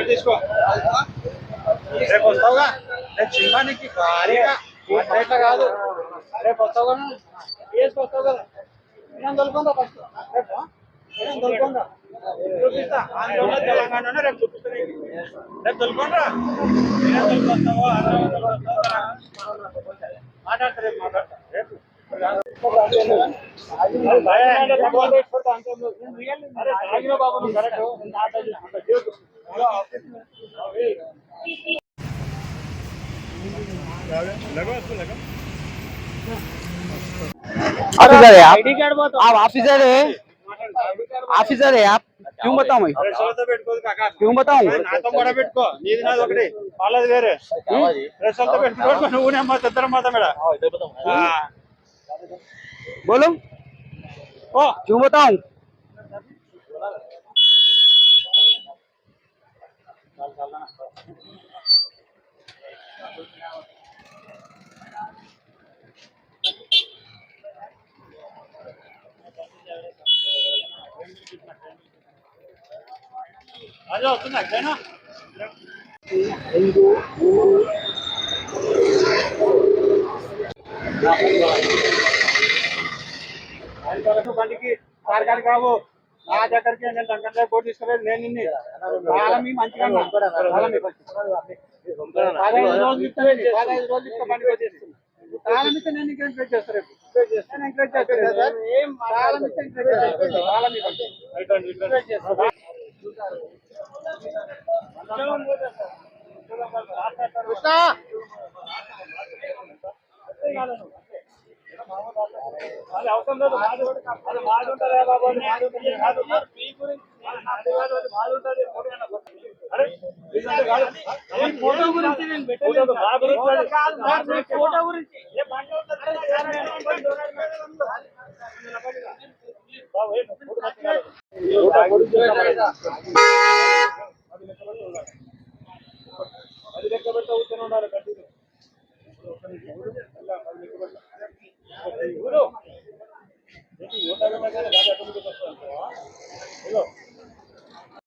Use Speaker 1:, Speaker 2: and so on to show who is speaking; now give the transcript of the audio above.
Speaker 1: తీసుకో రేపు వస్తావుగా రేపు సినిమానికి భారీగా ఇట్లా కాదు రేపు వస్తావు కదా వేసుకొస్తావు కదా నేను దొరుకుందా ఫస్ట్ రేపు నేను దొరుకుందా చూపిస్తా ఆంధ్రలో తెలంగాణలో రేపు చూపిస్తా రేపు దొరుకుందా నేను దొరుకుతావు మాట్లాడతా రేపు మాట్లాడతా రేపు బాబు కరెక్ట్
Speaker 2: ऑफिसर है ऑफिसर है आप क्यों बताऊं मैं क्यों बताऊं
Speaker 1: నాతో కూడా పెట్టుకో నీది నాది ఒకటి వాళ్ళది వేరే రేషన్తో పెట్టుకో నువ్వు నెమ్మ ఇద్దరం మాత్రం మేడ
Speaker 2: बोलो
Speaker 1: ओ
Speaker 2: क्यों बताऊं
Speaker 1: అదే వస్తుందా అక్కడేనా బండికి కార్యాలు కావు నా దగ్గరికి నేను దగ్గర కోటి తీసుకోలేదు నేను నిన్ను చాలా మీ మంచిగా 15 రోజులు ఇస్తానండి 15 రోజులు ఇస్తా బండి వచ్చేస్తుంది ప్రారంభిస్తే నేను ఇంకా ఎంకరేజ్ చేస్తాను నేను ఎంకరేజ్ చేస్తాను ఏం ప్రారంభిస్తే ఎంకరేజ్ చేస్తాను అది అవసరం లేదు మాది అది మాది ఉంటుందా బాబు మీ గురించి మాది ఉంటుంది అరే ఫోటో గురించి నేను పెట్టలేదు ఫోటో గురించి అది లెక్క పెడతా కూర్చొని ఉండాలి కంటిన్యూ ఊరు